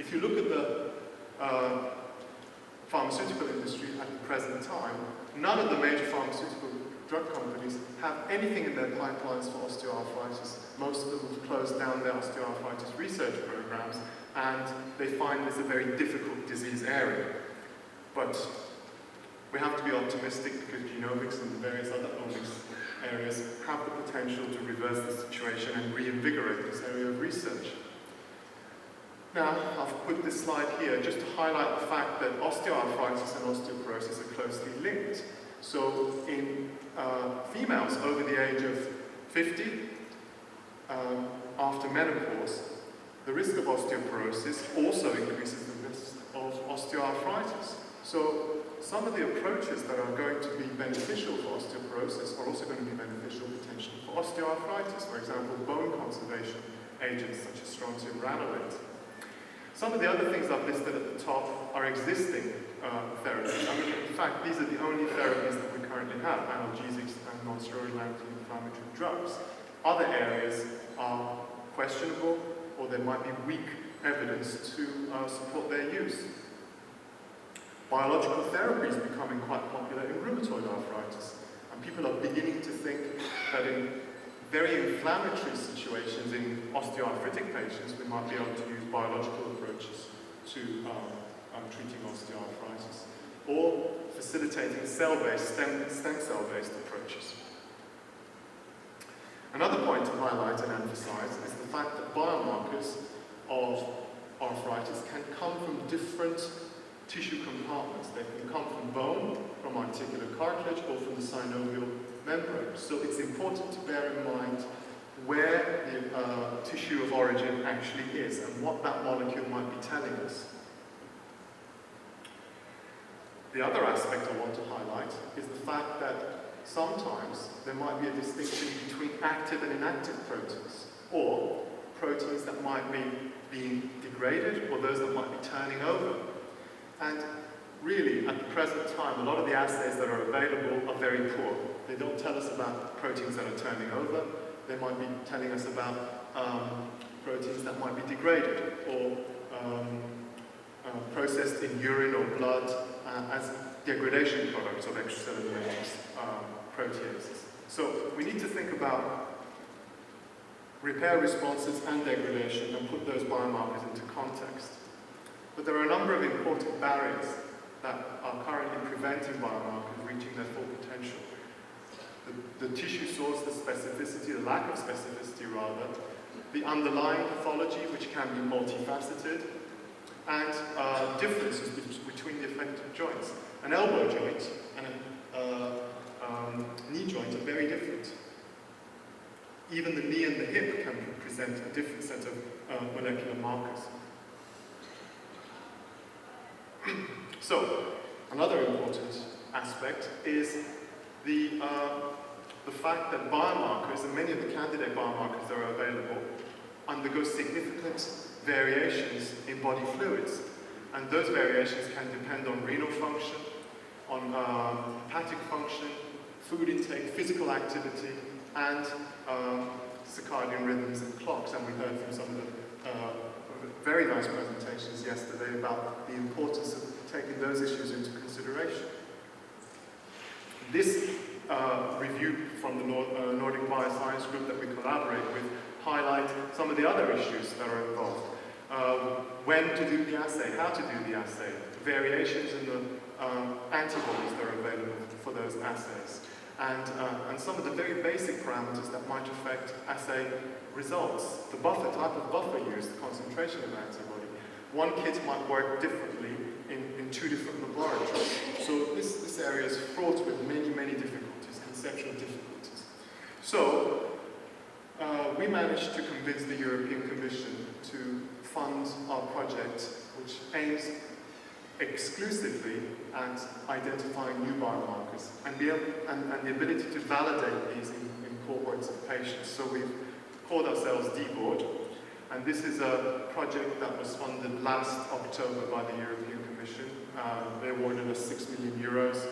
If you look at the pharmaceutical industry at the present time, none of the major pharmaceutical drug companies have anything in their pipelines for osteoarthritis. Most of them have closed down their osteoarthritis research programs, and they find this a very difficult disease area. But we have to be optimistic because genomics and the various other omics areas have the potential to reverse the situation and reinvigorate this area of research. Now, I've put this slide here just to highlight the fact that osteoarthritis and osteoporosis are closely linked. So in females over the age of 50, after menopause, the risk of osteoporosis also increases the risk of osteoarthritis. So some of the approaches that are going to be beneficial for osteoporosis are also going to be beneficial potentially for osteoarthritis. For example, bone conservation agents such as strontium ralliate. Some of the other things I've listed at the top are existing therapies. I mean, in fact, these are the only therapies that we currently have, analgesics and non-steroidal anti-inflammatory drugs. Other areas are questionable, or there might be weak evidence to support their use. Biological therapy is becoming quite popular in rheumatoid arthritis, and people are beginning to think that in very inflammatory situations in osteoarthritic patients, we might be able to use biological approaches to treating osteoarthritis, or facilitating cell-based, stem cell-based approaches. Another point to highlight and emphasize is the fact that biomarkers of arthritis can come from different tissue compartments. They can come from bone, from articular cartilage, or from the synovial membrane. So it's important to bear in mind where the tissue of origin actually is and what that molecule might be telling us. The other aspect I want to highlight is the fact that sometimes there might be a distinction between active and inactive proteins, or proteins that might be being degraded, or those that might be turning over. And really, at the present time, a lot of the assays that are available are very poor. They don't tell us about proteins that are turning over. They might be telling us about proteins that might be degraded or processed in urine or blood as degradation products of extracellular matrix proteases. So we need to think about repair responses and degradation and put those biomarkers into context. But there are a number of important barriers that are currently preventing biomarkers reaching their full potential. The tissue source, the specificity, the lack of specificity rather, the underlying pathology, which can be multifaceted, and differences between the affected joints. An elbow joint and a knee joint are very different. Even the knee and the hip can present a different set of molecular markers. So, another important aspect is the fact that biomarkers, and many of the candidate biomarkers that are available, undergo significant variations in body fluids. And those variations can depend on renal function, on hepatic function, food intake, physical activity, and circadian rhythms and clocks. And we heard from some of the very nice presentations yesterday about the importance of taking those issues into consideration. This review from the Nordic Bioscience Group that we collaborate with highlight some of the other issues that are involved. When to do the assay, how to do the assay, variations in the antibodies that are available for those assays, and some of the very basic parameters that might affect assay results. The buffer, type of buffer used, the concentration of antibody. One kit might work differently in two different laboratories. So this area is fraught with many, many difficulties, conceptual difficulties. So we managed to convince the European Commission to fund our project, which aims exclusively at identifying new biomarkers and the ability to validate these in cohorts of patients. So we've called ourselves D-Board, and this is a project that was funded last October by the European Commission. They awarded us 6 million euros,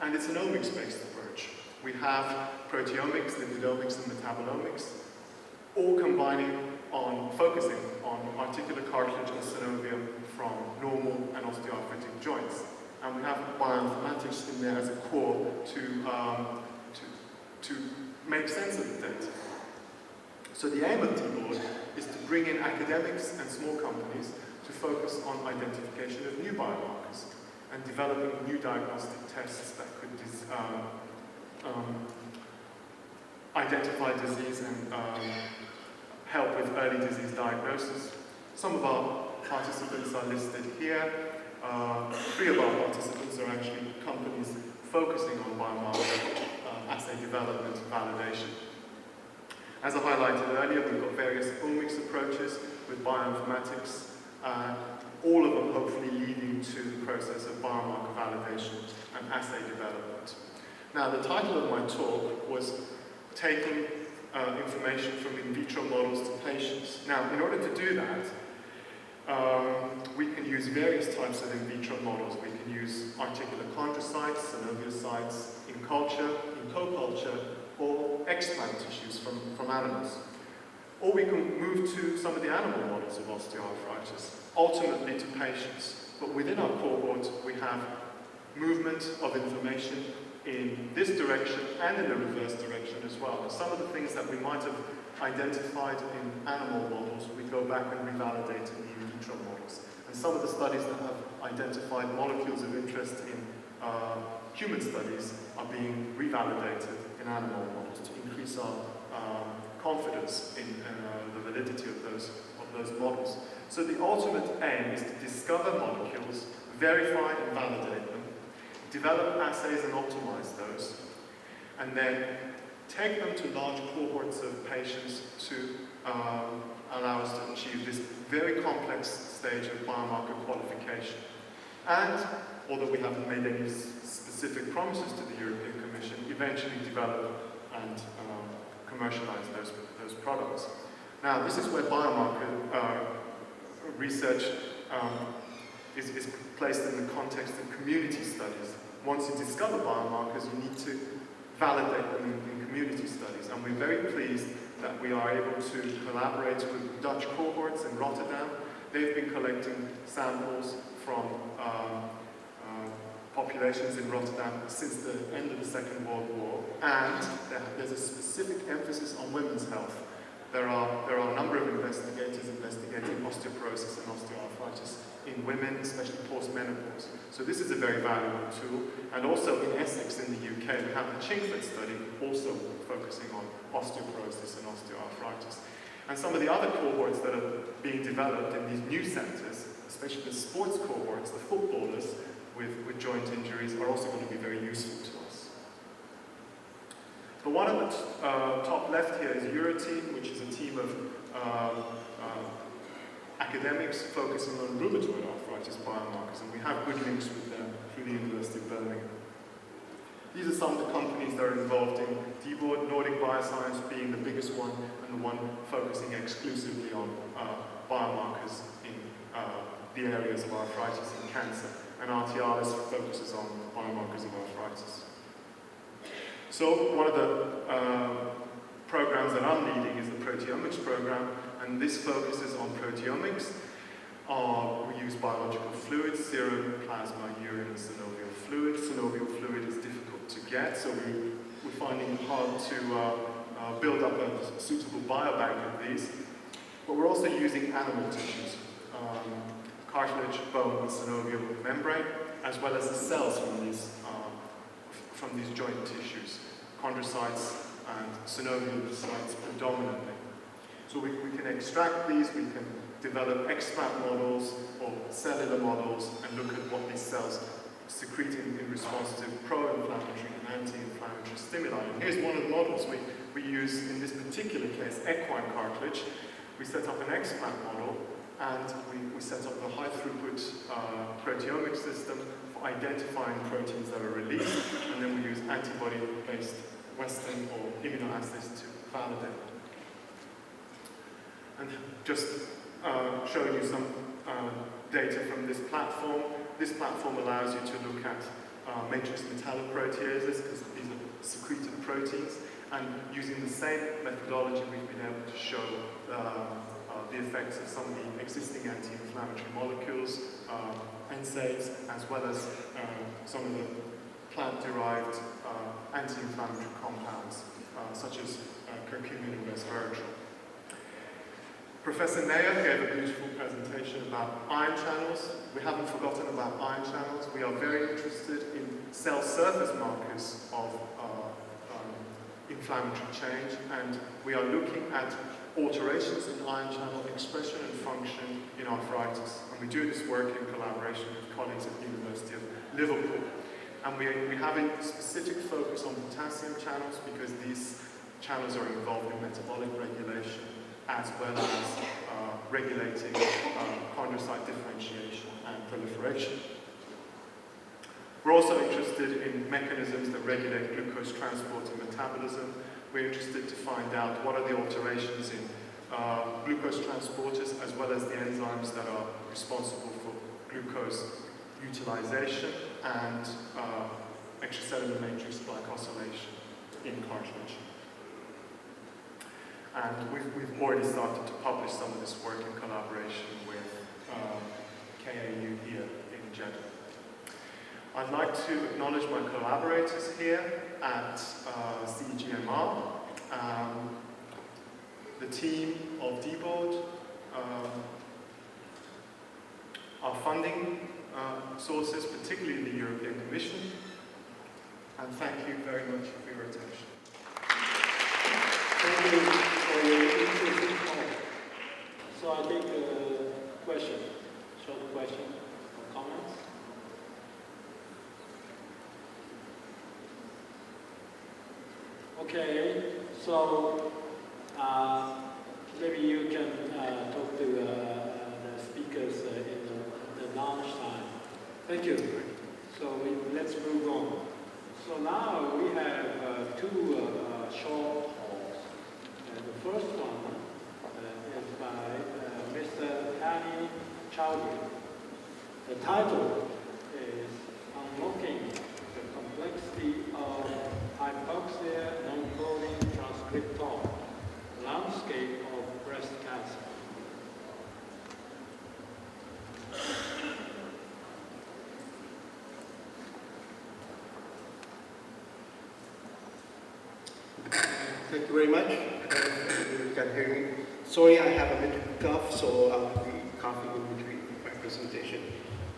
and it's an omics-based approach. We have proteomics, lipidomics, and metabolomics, all combining on focusing on articular cartilage and synovial So the aim of DBORD is to bring in academics and small companies to focus on identification of new biomarkers and developing new diagnostic tests that could identify disease and help with early disease diagnosis. Some of our participants are listed here. 3 of our participants are actually companies focusing on biomarker assay development and validation. As I highlighted earlier, we've got various omics approaches with bioinformatics, all of them hopefully leading to the process of biomarker validation and assay development. Now, the title of my talk was taking information from in vitro models to patients. Now, in order to do that, we can use various types of in vitro models. We can use articular chondrocytes, synoviocytes in culture, in co-culture, or explant tissues from animals. Or we can move to some of the animal models of osteoarthritis, ultimately to patients. But within our cohort, we have movement of information in this direction and in the reverse direction as well. And some of the things that we might have identified in animal models, we go back and revalidate in the in vitro models. And some of the studies that have identified molecules of interest in human studies are being revalidated in animal models to increase our confidence in the validity of those models. So the ultimate aim is to discover molecules, verify and validate them, develop assays and optimize those, and then take them to large cohorts of patients to allow us to achieve this very complex stage of biomarker qualification. And, although we haven't made any specific promises to the European Commission, eventually develop and commercialize those products. Now, this is where biomarker research is placed in the context of community studies. Once you discover biomarkers, you need to validate them in community studies. And we're very pleased that we are able to collaborate with Dutch cohorts in Rotterdam. They've been collecting samples from populations in Rotterdam since the end of the Second World War, and there's a specific emphasis on women's health. There are a number of investigators investigating osteoporosis and osteoarthritis in women, especially post-menopause. So this is a very valuable tool. And also in Essex in the UK, we have the Chingford study also focusing on osteoporosis and osteoarthritis. And some of the other cohorts that are being developed in these new centres, especially the sports cohorts, the footballers with joint injuries, are also going to be very useful to us. The one at the top left here is Euroteam, which is a team of academics focusing on rheumatoid arthritis biomarkers, and we have good links with them through the University of Birmingham. These are some of the companies that are involved in DBORD, Nordic Bioscience being the biggest one, and the one focusing exclusively on biomarkers in the areas of arthritis and cancer, and Artialis focuses on biomarkers of arthritis. So one of the programs that I'm leading is the proteomics program, and this focuses on proteomics. We use biological fluids, serum, plasma, urine, and synovial fluid. Synovial fluid is difficult to get, so we're finding it hard to build up a suitable biobank of these. But we're also using animal tissues, cartilage, bone, and synovial membrane, as well as the cells from these joint tissues, chondrocytes and synoviocytes predominantly. So we can extract these, we can develop explant models or cellular models and look at what these cells secrete in response to pro-inflammatory and anti-inflammatory stimuli. And here's one of the models we use in this particular case, equine cartilage. We set up an explant model, and we set up a high-throughput proteomic system for identifying proteins that are released, and then we use antibody-based Western or immunoassays to validate them. And just showing you some data from this platform. This platform allows you to look at matrix metalloproteases, because these are secreted proteins, and using the same methodology we've been able to show the effects of some of the existing anti-inflammatory molecules, NSAIDs, as well as some of the plant-derived anti-inflammatory compounds, such as curcumin and resveratrol. Professor Nair gave a beautiful presentation about ion channels. We haven't forgotten about ion channels. We are very interested in cell surface markers of inflammatory change, and we are looking at alterations in ion channel expression and function in arthritis. And we do this work in collaboration with colleagues at the University of Liverpool. And we have a specific focus on potassium channels because these channels are involved in metabolic regulation as well as regulating chondrocyte differentiation and proliferation. We're also interested in mechanisms that regulate glucose transport and metabolism. We're interested to find out what are the alterations in glucose transporters as well as the enzymes that are responsible for glucose utilization and extracellular matrix glycosylation in cartilage. And we've already started to publish some of this work in collaboration with KAU here in Jeddah. I'd like to acknowledge my collaborators here at CGMR, the team of DBOD, our funding sources, particularly the European Commission, and thank you very much for your attention. Thank you for your interesting talk. So I take a question, short question or comments. Okay, so maybe you can talk to the speakers in the lunch time. Thank you. So let's move on. So now we have two short talks. The first one is by Mr. Hani Chowdhury. The title is Unlocking the Complexity of Hypoxia Non-Coding Transcriptome, Landscape of Breast Cancer. Thank you very much. You can hear me. Sorry, I have a bit of cough, so I'll be coughing in between my presentation.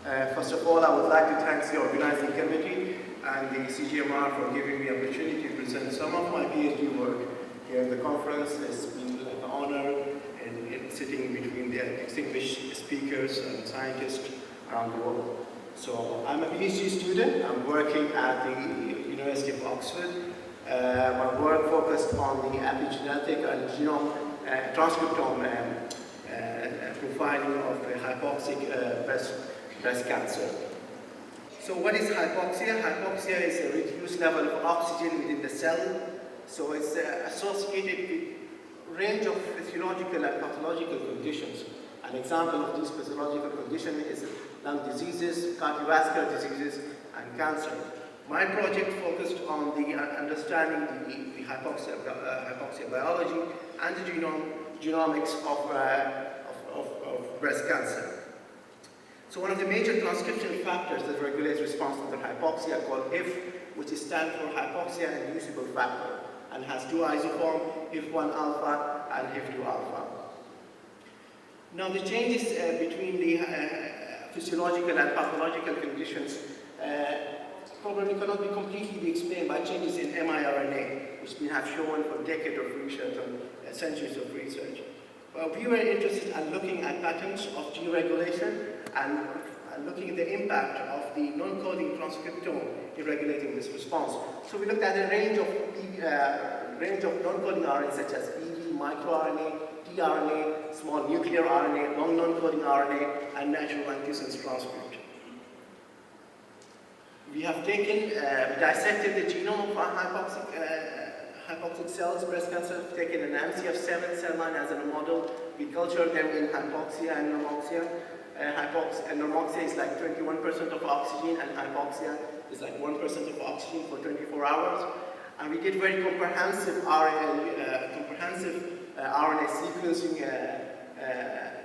First of all, I would like to thank the organizing committee and the CGMR for giving me the opportunity to present some of my PhD work here at the conference. It's been an honor in sitting between the distinguished speakers and scientists around the world. So I'm a PhD student. I'm working at the University of Oxford. My work focused on the epigenetic and genome transcriptome profiling of hypoxic breast cancer. So what is hypoxia? Hypoxia is a reduced level of oxygen within the cell. So it's associated with a range of physiological and pathological conditions. An example of these physiological conditions is lung diseases, cardiovascular diseases, and cancer. My project focused on the understanding the hypoxia biology and the genomics of breast cancer. So one of the major transcription factors that regulates response to the hypoxia called HIF, which stands for hypoxia-inducible factor, and has two isoforms, HIF1 alpha and HIF2 alpha. Now the changes between the physiological and pathological conditions probably cannot be completely explained by changes in miRNA, which we have shown for decades of research and centuries of research. But we were interested in looking at patterns of gene regulation and looking at the impact of the non-coding transcriptome in regulating this response. So we looked at a range of non-coding RNA such as EV, microRNA, tRNA, small nuclear RNA, long non-coding RNA, and natural antisense transcript. We have dissected the genome of hypoxic cells, breast cancer, taken an MCF7 cell line as a model. We cultured them in hypoxia and normoxia. Normoxia is like 21% of oxygen, and hypoxia is like 1% of oxygen for 24 hours. And we did very comprehensive RNA sequencing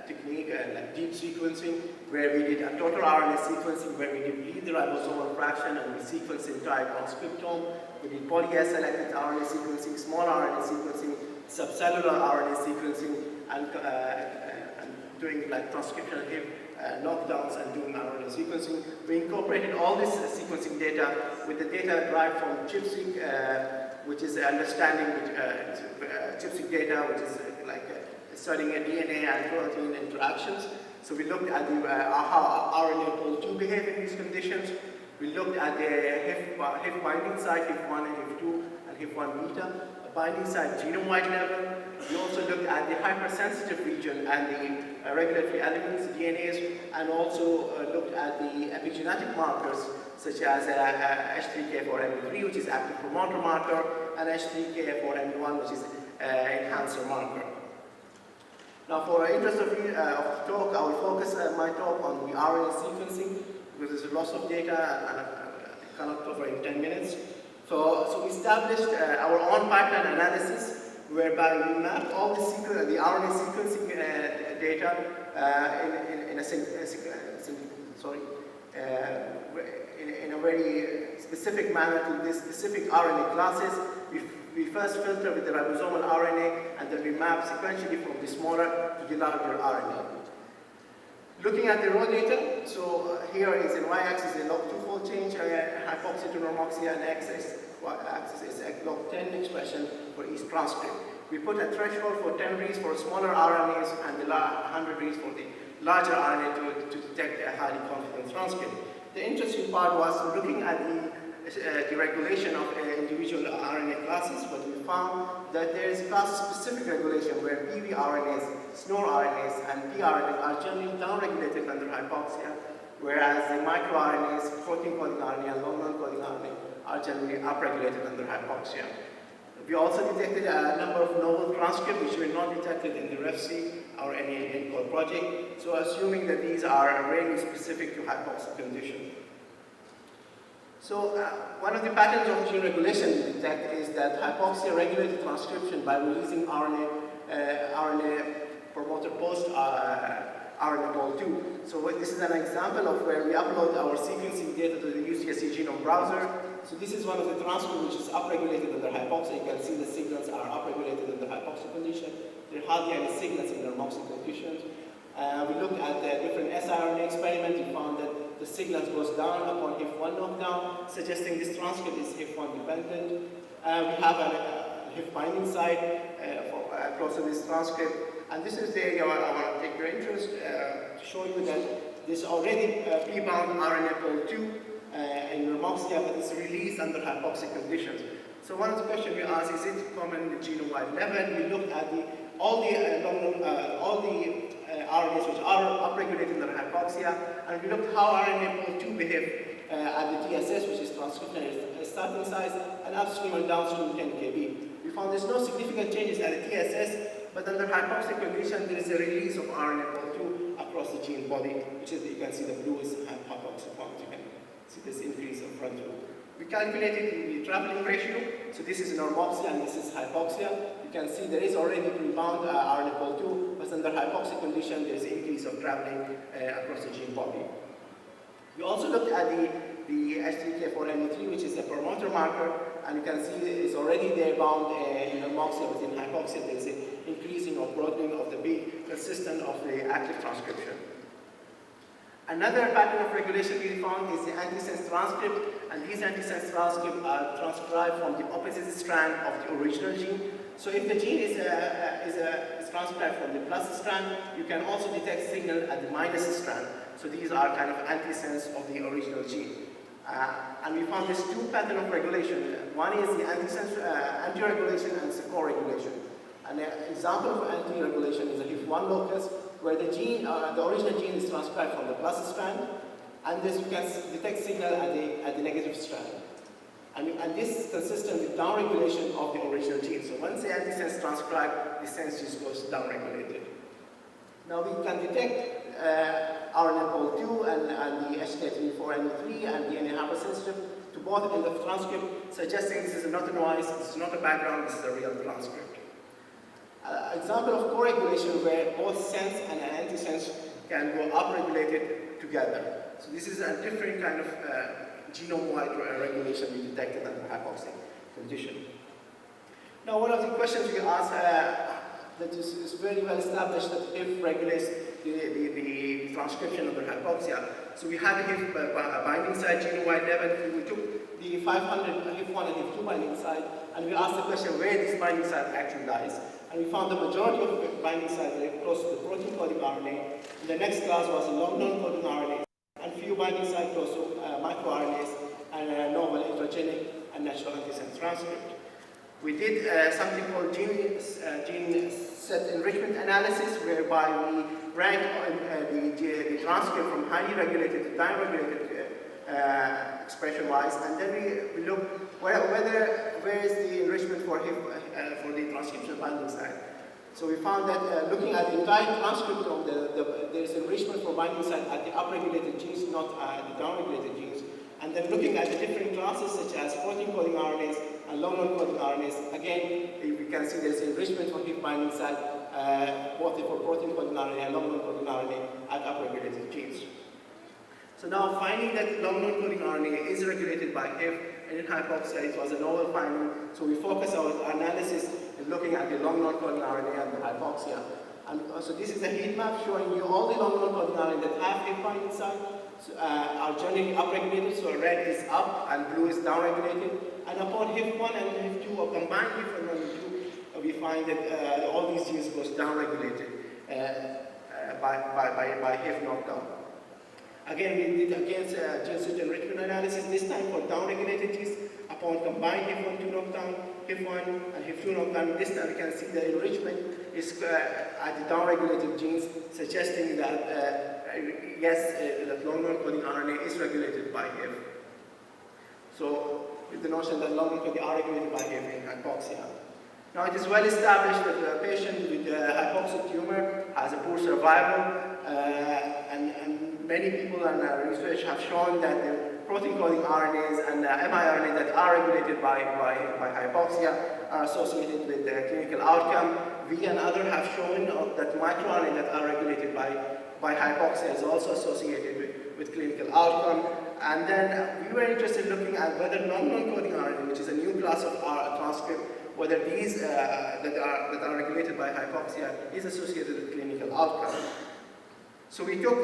technique, like deep sequencing, where we did a total RNA sequencing, where we did the ribosomal fraction and we sequenced the entire transcriptome. We did poly-A selected RNA sequencing, small RNA sequencing, subcellular RNA sequencing, and doing like transcriptional knockdowns and doing RNA sequencing. We incorporated all this sequencing data with the data derived from ChIP-seq, which is understanding ChIP-seq data, which is like studying DNA and protein interactions. So we looked at how RNA pol-2 behave in these conditions. We looked at the HIF binding site, HIF1 and HIF2, and HIF1 beta, binding site genome-wide level. We also looked at the hypersensitive region and the regulatory elements, DNAs, and also looked at the epigenetic markers such as H3K4MB3, which is active promoter marker, and H3K4MB1, which is enhancer marker. Now, for interest of the talk, I will focus my talk on the RNA sequencing because there's a lot of data and I cannot cover in 10 minutes. So we established our own pipeline analysis whereby we mapped all the RNA sequencing data in a very specific manner to these specific RNA classes. We first filter with the ribosomal RNA, and then we map sequentially from the smaller to the larger RNA. Looking at the raw data, so here is in y-axis a log 2-fold change, hypoxia to normoxia, and x-axis is a log 10 expression for each transcript. We put a threshold for 10 reads for smaller RNAs and the 100 reads for the larger RNA to detect a highly confident transcript. The interesting part was looking at the regulation of individual RNA classes, but we found that there is class-specific regulation where PV-RNAs, SNOR RNAs, and pRNAs are generally downregulated under hypoxia, whereas the microRNAs, protein-coding RNA, and long non-coding RNA are generally upregulated under hypoxia. We also detected a number of novel transcripts which were not detected in the RefC, our NAN project, so assuming that these are really specific to hypoxic conditions. So one of the patterns of gene regulation we detect is that hypoxia regulated transcription by releasing RNA promoter post RNA pol-2. So this is an example of where we upload our sequencing data to the UCSC genome browser. So this is one of the transcripts which is upregulated under hypoxia. You can see the signals are upregulated under hypoxic condition. There are hardly any signals in normoxic conditions. We looked at the different siRNA experiments. We found that the signals goes down upon HIF1 knockdown, suggesting this transcript is HIF1 dependent. We have a HIF binding site close to this transcript. And this is the area I want to take your interest to show you that there's already P-bound RNA pol-2 in normoxia, but it's released under hypoxic conditions. So one of the questions we asked is it common at the genome-wide level? We looked at all the RNAs which are upregulated under hypoxia, and we looked how RNA pol-2 behave at the TSS, which is transcriptional starting size, and upstream and downstream 10 kb. We found there's no significant changes at the TSS, but under hypoxic condition, there is a release of RNA pol-2 across the gene body, which is, you can see the blue is hypoxic ones. You can see this increase of front loop. We calculated the traveling ratio. So this is normoxia and this is hypoxia. You can see there is already pre-bound RNA pol-2, but under hypoxic condition, there is an increase of traveling across the gene body. We also looked at the H3K4MB3, which is a promoter marker, and you can see it's already there bound in normoxia, but in hypoxia, there is an increasing or broadening of the peak consistent of the active transcription. Another pattern of regulation we found is the antisense transcript, and these antisense transcripts are transcribed from the opposite strand of the original gene. So if the gene is transcribed from the plus strand, you can also detect signal at the minus strand. So these are kind of antisense of the original gene. And we found this two pattern of regulation. One is the antisense anti-regulation and co-regulation. An example of anti-regulation is a HIF1 locus, where the gene, the original gene is transcribed from the plus strand, and this you can detect signal at the negative strand. And this is consistent with downregulation of the original gene. So once the antisense transcribed, the sense just goes downregulated. Now we can detect RNA pol-2 and the HK3/4MB3 and DNA hypersensitive to both in the transcript, suggesting this is not a noise, this is not a background, this is a real transcript. Example of co-regulation where both sense and antisense can go upregulated together. So this is a different kind of genome-wide regulation we detected under hypoxic condition. Now one of the questions we asked, that is very well established that HIF regulates the transcription of the hypoxia. So we had a HIF binding site genome-wide level. We took the 500 HIF1 and HIF2 binding site, and we asked the question where this binding site actually lies. And we found the majority of the binding sites were close to the protein-coding RNA. And the next class was a long non-coding RNA, and few binding sites close to microRNAs and novel introgenic and natural antisense transcript. We did something called gene set enrichment analysis, whereby we ranked the transcript from highly regulated to time-regulated expression-wise, and then we looked where is the enrichment for the transcription binding site. So we found that looking at the entire transcriptome, there is enrichment for binding site at the upregulated genes, not at the downregulated genes. And then looking at the different classes such as protein-coding RNAs and long non-coding RNAs, again, we can see there's enrichment for HIF binding site, both for protein-coding RNA and long non-coding RNA at upregulated genes. So now finding that long non-coding RNA is regulated by HIF and in hypoxia, it was a novel finding. So we focus our analysis in looking at the long non-coding RNA and the hypoxia. And so this is a heat map showing you all the long non-coding RNA that have HIF binding site are generally upregulated. So red is up and blue is downregulated. And upon HIF1 and HIF2 or combined HIF1 and HIF2, we find that all these genes goes downregulated by HIF knockdown. Again, we did against gene set enrichment analysis, this time for downregulated genes. Upon combined HIF1 knockdown, HIF1 and HIF2 knockdown, this time we can see the enrichment is at the downregulated genes, suggesting that yes, that long non-coding RNA is regulated by HIF. So, with the notion that long non-coding are regulated by HIF in hypoxia. Now, it is well established that a patient with hypoxic tumor has a poor survival, and many people and research have shown that the protein-coding RNAs and mRNA that are regulated by hypoxia are associated with the clinical outcome. We and others have shown that microRNA that are regulated by hypoxia is also associated with clinical outcome. And then we were interested in looking at whether long non-coding RNA, which is a new class of transcript, whether these that are regulated by hypoxia is associated with clinical outcome. So we took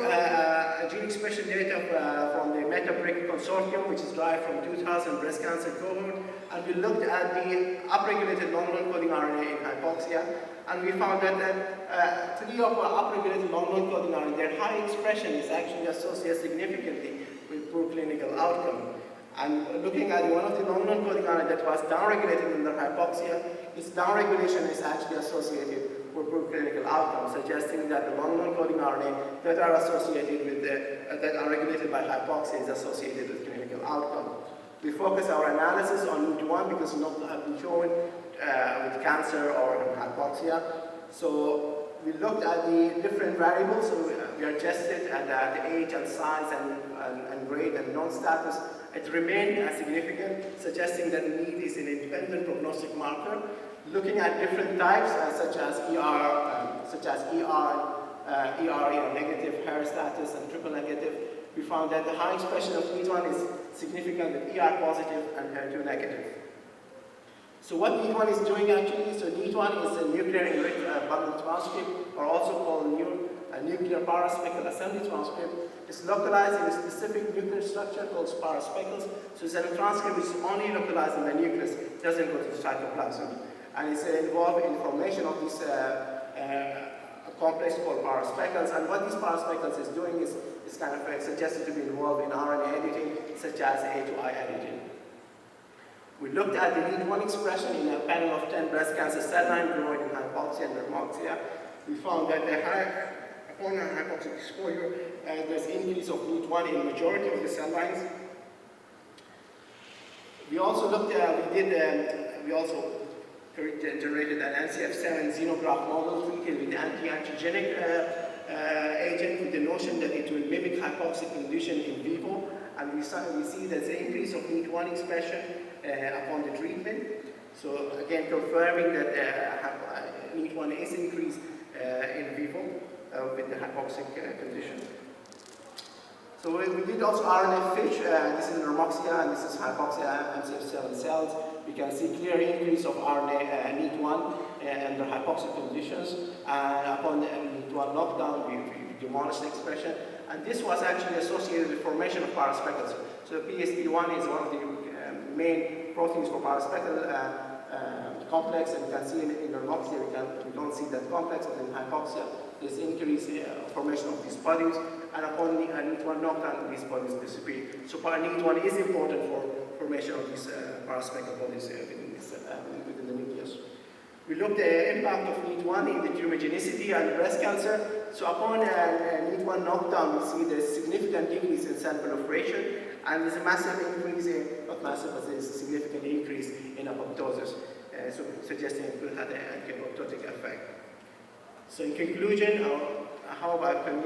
gene expression data from the MetaBrick consortium, which is derived from 2000 breast cancer cohort, and we looked at the upregulated long non-coding RNA in hypoxia, and we found that 3 of our upregulated long non-coding RNA, their high expression is actually associated significantly with poor clinical outcome. And looking at one of the long non-coding RNA that was downregulated under hypoxia, its downregulation is actually associated with poor clinical outcome, suggesting that the long non-coding RNA that are associated with that are regulated by hypoxia is associated with clinical outcome. We focus our analysis on NEAT1 because not have been shown with cancer or hypoxia. So we looked at the different variables. So we adjusted at the age and size and grade and non-status. It remained significant, suggesting that NEAT is an independent prognostic marker. Looking at different types, such as ER negative, hair status, and triple negative, we found that the high expression of NEAT1 is significant with ER positive and HER2 negative. So what NEAT1 is doing actually, so NEAT1 is a nuclear enriched bundle transcript, or also called nuclear paraspeckle assembly transcript. It's localized in a specific nuclear structure called paraspeckles. So it's a transcript which is only localized in the nucleus, doesn't go to the cytoplasm. And it's involved in formation of this complex called paraspeckles. And what these paraspeckles is doing is kind of suggested to be involved in RNA editing, such as A to I editing. We looked at the NEAT1 expression in a panel of 10 breast cancer cell lines growing in hypoxia and normoxia. We found that upon hypoxic exposure, there's increase of NEAT1 in majority of the cell lines. We also looked at, we also generated an NCF7 xenograft model treated with anti-angiogenic agent with the notion that it will mimic hypoxic condition in vivo, and we see there's an increase of NEAT1 expression upon the treatment. So again, confirming that NEAT1 is increased in vivo with the hypoxic condition. So we did also RNA FISH. This is normoxia and this is hypoxia MCF7 cells. we can see clear increase of RNA NEAT1 under hypoxic conditions. And upon the NEAT1 knockdown, we demolished the expression. And this was actually associated with formation of paraspectals. So PSD1 is one of the main proteins for paraspectal complex, and you can see in normoxia we don't see that complex, but in hypoxia there's increased formation of these bodies, and upon the NEAT1 knockdown these bodies disappear. So NEAT1 is important for formation of these paraspectal bodies within the nucleus. We looked at the impact of NEAT1 in the tumorigenicity and breast cancer. So upon NEAT1 knockdown, we see there's significant decrease in cell proliferation, and there's a massive increase not massive, but there's a significant increase in apoptosis, so suggesting it will have an anti-apoptotic effect. So in conclusion, how I can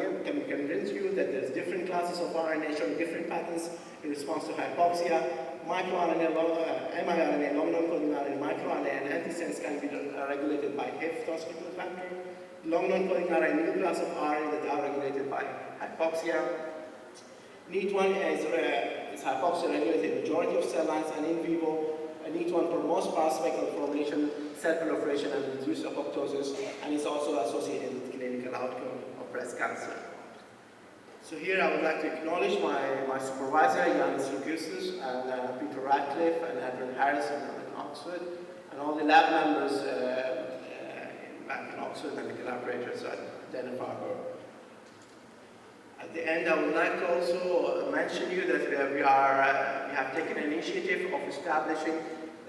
convince you that there's different classes of RNA showing different patterns in response to hypoxia. MicroRNA, miRNA, long non-coding RNA, microRNA, and antisense can be regulated by HIF transcription factor. Long non-coding RNA, new class of RNA that are regulated by hypoxia. NEAT1 is hypoxia regulated in majority of cell lines, and in vivo, NEAT1 promotes paraspectal formation, cell proliferation, and reduced apoptosis, and is also associated with clinical outcome of breast cancer. So here I would like to acknowledge my supervisor, Jan Augustus, and Peter Radcliffe, and Edwin Harrison in Oxford, and all the lab members back in Oxford, and the collaborators at Dana-Farber. At the end, I would like to also mention you that we have taken an initiative of establishing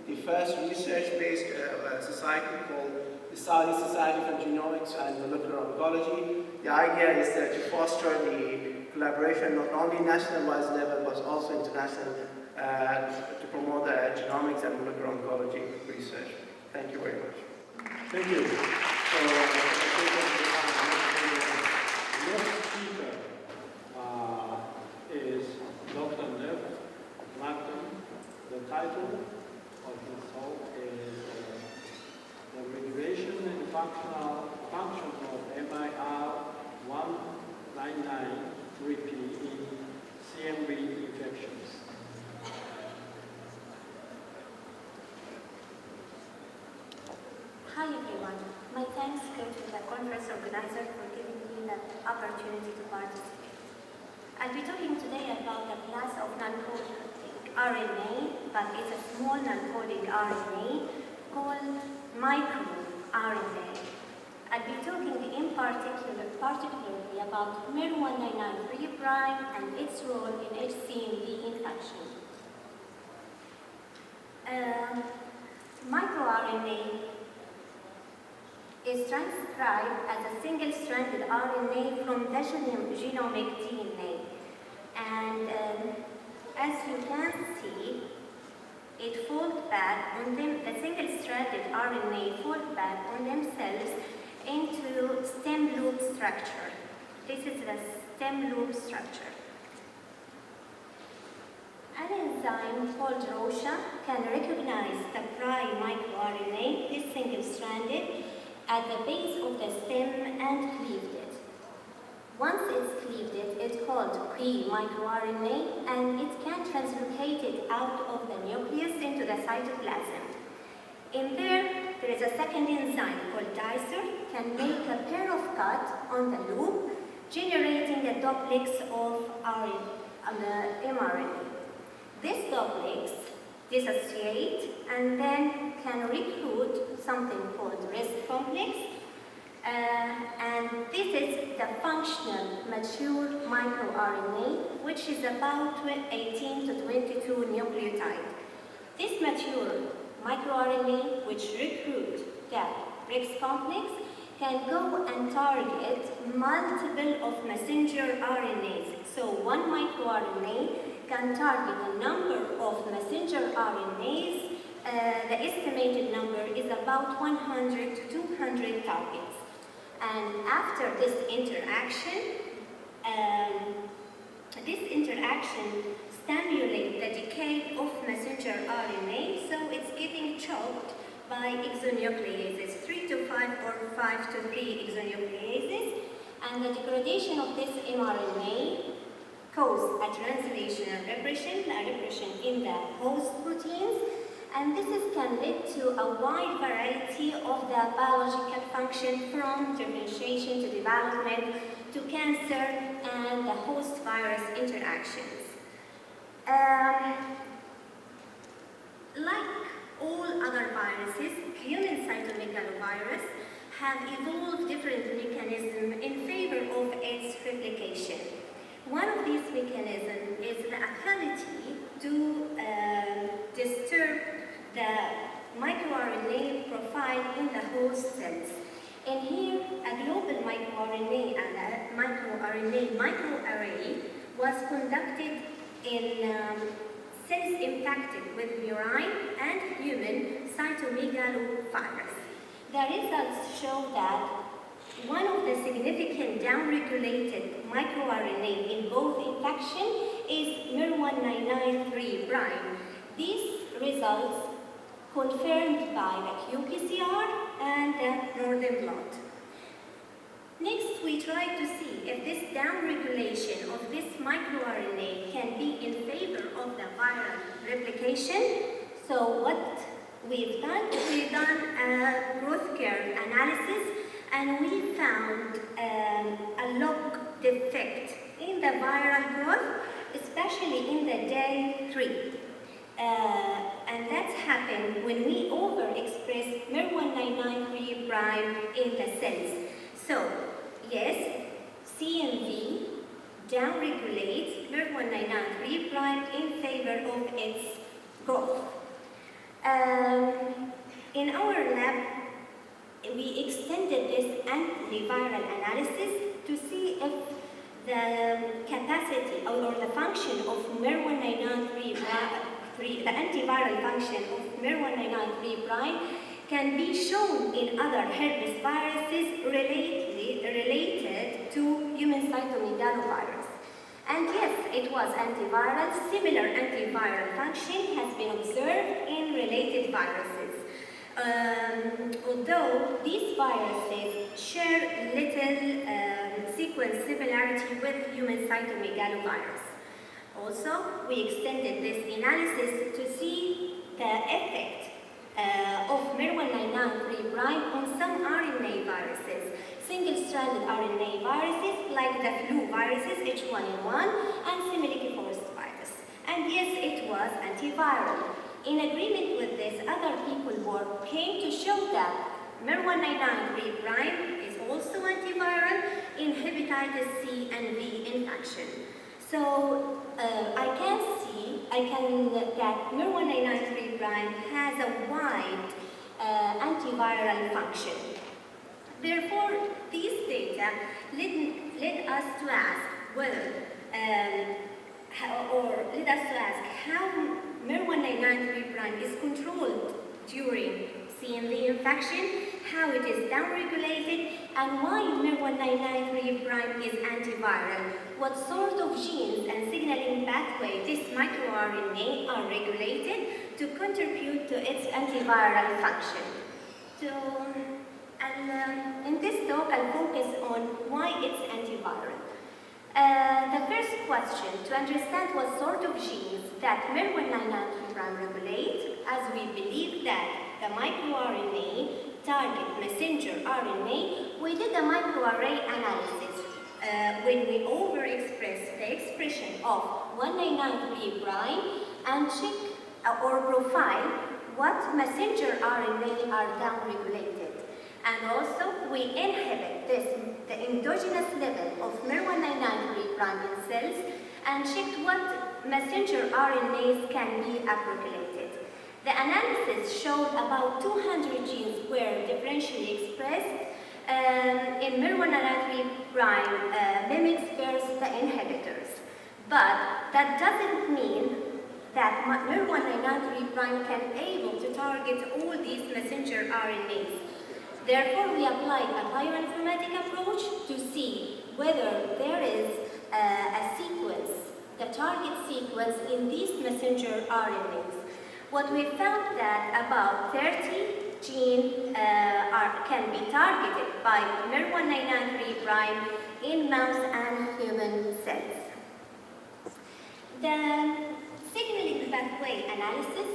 the first research-based society called the Saudi Society for Genomics and Molecular Oncology. The idea is to foster the collaboration not only national-wide level but also international to promote genomics and molecular oncology research. Thank you very much. Thank you. So, next speaker is Dr. Nev Martin. The title of his talk is The Regulation and Function of MIR199-3P in CMV infections. Hi everyone. My thanks go to the conference organizer for giving me the opportunity to participate. I'll be talking today about the class of non-coding RNA, but it's a small non-coding RNA called microRNA. I'll be talking in particularly about MIR199-3' and its role in HCMV infection. MicroRNA is transcribed as a single-stranded RNA from the genomic DNA. And as you can see, it folds back on them, the single-stranded RNA folds back on themselves into stem loop structure. This is the stem loop structure. An enzyme called ROSHA can recognize the prime microRNA, this single-stranded, at the base of the stem and cleaved it. Once it's cleaved it's called pre-microRNA, and it can translocate it out of the nucleus into the cytoplasm. In there is a second enzyme called dicer, can make a pair of cuts on the loop, generating a duplex of mRNA. This duplex dissociate and then can recruit something called rest complex, and this is the functional mature microRNA, which is about 18 to 22 nucleotides. This mature microRNA, which recruit the rest complex, can go and target multiple of messenger RNAs. So one microRNA can target a number of messenger RNAs. The estimated number is about 100 to 200 targets. And after this interaction stimulates the decay of messenger RNA, so it's getting choked by exonucleases, 3 to 5 or 5 to 3 exonucleases, and the degradation of this mRNA causes a translational repression, in the host proteins, and this can lead to a wide variety of the biological function from differentiation to development to cancer and the host-virus interactions. Like all other viruses, human cytomegalovirus have evolved different mechanisms in favor of its replication. One of these mechanisms is the ability to disturb the microRNA profile in the host cells. And here, a global microRNA and a microRNA microarray was conducted in cells infected with murine and human cytomegalovirus. The results show that one of the significant downregulated microRNA in both infection is miR-199-3'. These results confirmed by the qPCR and the northern blot. Next, we try to see if this downregulation of this microRNA can be in favor of the viral replication. So what we've done a growth curve analysis, and we found a log defect in the viral growth, especially in the day 3. And that's happened when we overexpress miR-199-3' in the cells. So, yes, CMV downregulates miR-199-3' in favor of its growth. In our lab, we extended this antiviral analysis to see if the capacity or the function of miR-199-3', the antiviral function of miR-199-3' can be shown in other herpes viruses related to human cytomegalovirus. And yes, it was antiviral. Similar antiviral function has been observed in related viruses. Although these viruses share little sequence similarity with human cytomegalovirus. Also, we extended this analysis to see the effect of miR-199-3' on some RNA viruses, single-stranded RNA viruses like the flu viruses H1N1 and Seminiform virus. And yes, it was antiviral. In agreement with this, other people's work came to show that miR-199-3' is also antiviral in hepatitis C and V infection. So I can see that miR-199-3' has a wide antiviral function. Therefore, these data led us to ask whether, how miR-199-3' is controlled during CMV infection, how it is downregulated, and why miR-199-3' is antiviral. What sort of genes and signaling pathway this microRNA are regulated to contribute to its antiviral function. So, in this talk, I'll focus on why it's antiviral. The first question, to understand what sort of genes that miR-199-3' regulate, as we believe that the microRNA target messenger RNA, we did a microarray analysis when we overexpress the expression of 199-3' and check or profile what messenger RNA are downregulated. And also, we inhibit the endogenous level of miR-199-3' in cells and checked what messenger RNAs can be upregulated. The analysis showed about 200 genes were differentially expressed in miR-199-3' mimics versus the inhibitors. But that doesn't mean that miR-199-3' can be able to target all these messenger RNAs. Therefore, we applied a bioinformatic approach to see whether there is a sequence, the target sequence in these messenger RNAs. What we found that about 30 genes can be targeted by miR-199-3' in mouse and human cells. The signaling pathway analysis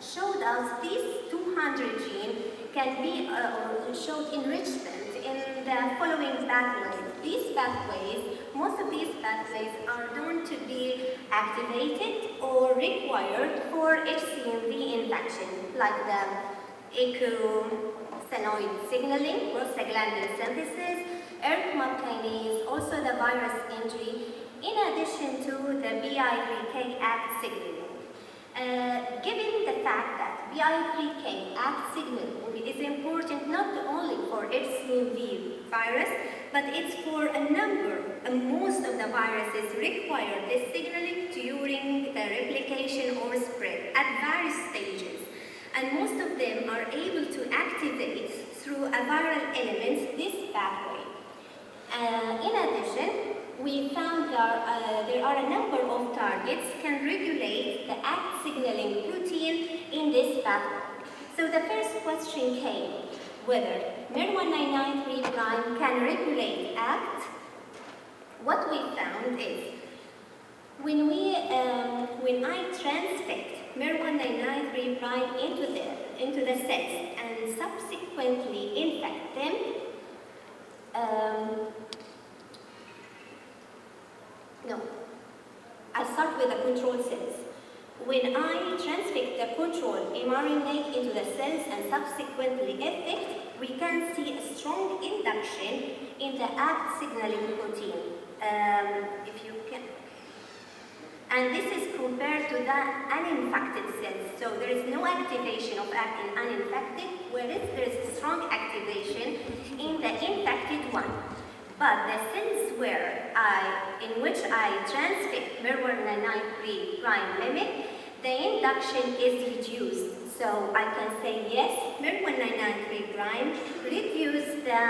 showed us these 200 genes can be or showed enrichment in the following pathways. These pathways, most of these pathways are known to be activated or required for HCMV infection, like the eicosanoid signaling, prostaglandin synthesis, ERK-MAP kinase, also the virus entry, in addition to the PI3K ACT signaling. Given the fact that PI3K ACT signaling is important not only for HCMV virus, but it's for a number, most of the viruses require this signaling during the replication or spread at various stages. And most of them are able to activate through a viral element this pathway. In addition, we found there are a number of targets can regulate the ACT signaling protein in this pathway. So the first question came whether miR-199-3' can regulate ACT. What we found is when I transfect miR-199-3' into the cells and subsequently infect them, I start with the control cells. When I transfect the control mRNA into the cells and subsequently infect, we can see a strong induction in the ACT signaling protein. If you can. And this is compared to the uninfected cells. So there is no activation of ACT in uninfected, whereas there is a strong activation in the infected one. But the cells in which I transfect miR-199-3' mimic, the induction is reduced. So I can say yes, miR-199-3' reduce the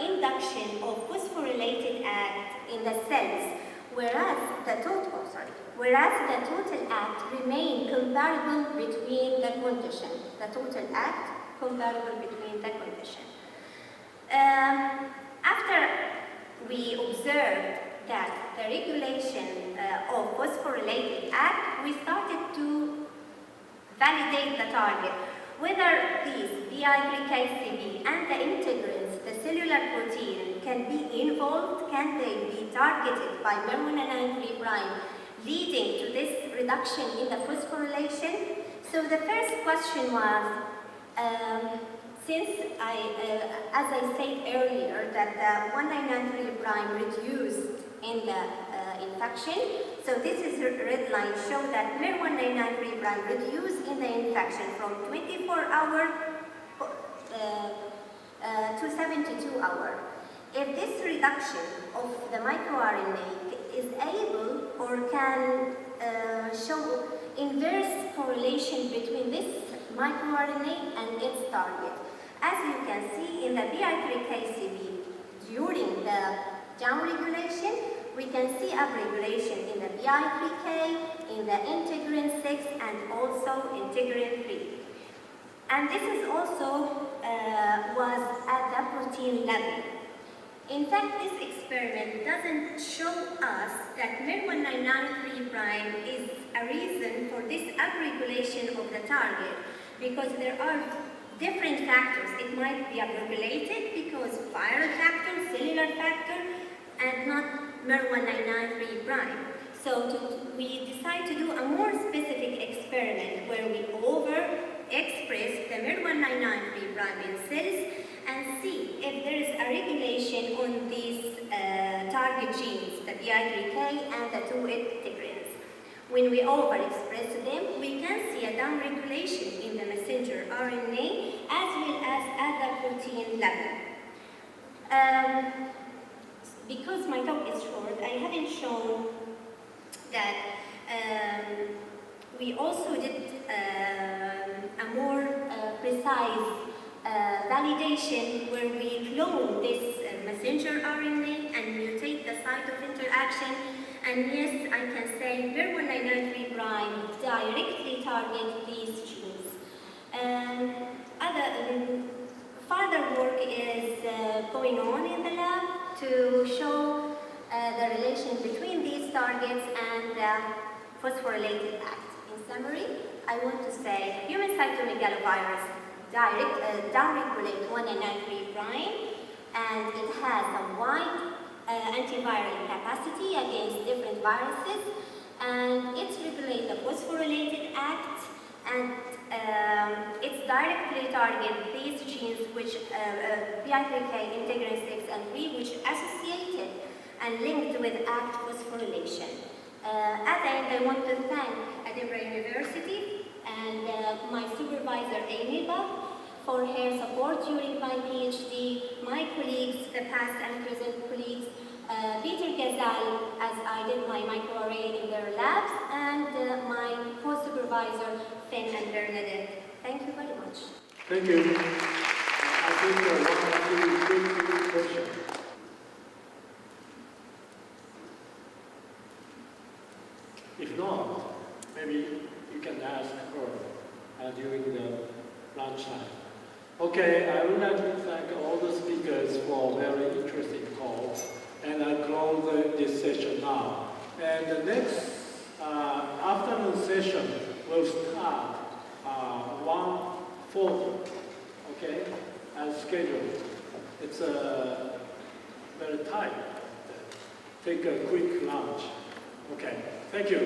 induction of phosphorylated ACT in the cells, whereas the total ACT remain comparable between the condition. The total ACT comparable between the condition. After we observed that the regulation of phosphorylated ACT, we started to validate the target. Whether these PI3KCB and the integrins, the cellular protein, can be involved, can they be targeted by miR-199-3', leading to this reduction in the phosphorylation? So the first question was, since as I said earlier, that the 199-3' reduced in the infection, so this is a red line show that miR-199-3' reduced in the infection from 24 hours to 72 hours. If this reduction of the microRNA is able or can show inverse correlation between this microRNA and its target. As you can see in the PI3KCB, during the downregulation, we can see upregulation in the PI3K, in the integrin 6, and also integrin 3. And this is also was at the protein level. In fact, this experiment doesn't show us that miR-199-3' is a reason for this upregulation of the target, because there are different factors. It might be upregulated because viral factor, cellular factor, and not miR-199-3'. So we decide to do a more specific experiment where we overexpress the miR-199-3' in cells and see if there is a regulation on these target genes, the PI3K and the 2 integrins. When we overexpress them, we can see a downregulation in the messenger RNA as well as at the protein level. Because my talk is short, I haven't shown that we also did a more precise validation where we clone this messenger RNA and mutate the site of interaction. And yes, I can say miR-199-3' directly target these genes. Further work is going on in the lab to show the relation between these targets and phosphorylated ACT in In summary, I want to say human cytomegalovirus downregulate 1 and 9 prime, and it has a wide antiviral capacity against different viruses, and it regulates the phosphorylated act, and it's directly target these genes which PI3K integrin 6 and 3, which associated and linked with ACT phosphorylation. At the end, I want to thank Edinburgh University and my supervisor Amy Buck for her support during my PhD, my colleagues, the past and present colleagues, Peter Gazal, as I did my microarray in their labs, and my co-supervisor Finn and Bernadette. Thank you very much. Thank you. I think one or two quick questions. If not, maybe you can ask her during the lunchtime. Okay, I would like to thank all the speakers for very interesting talks, and I close this session now. And the next afternoon session will start 1:40, okay, as scheduled. It's very tight. Take a quick lunch. Okay, thank you.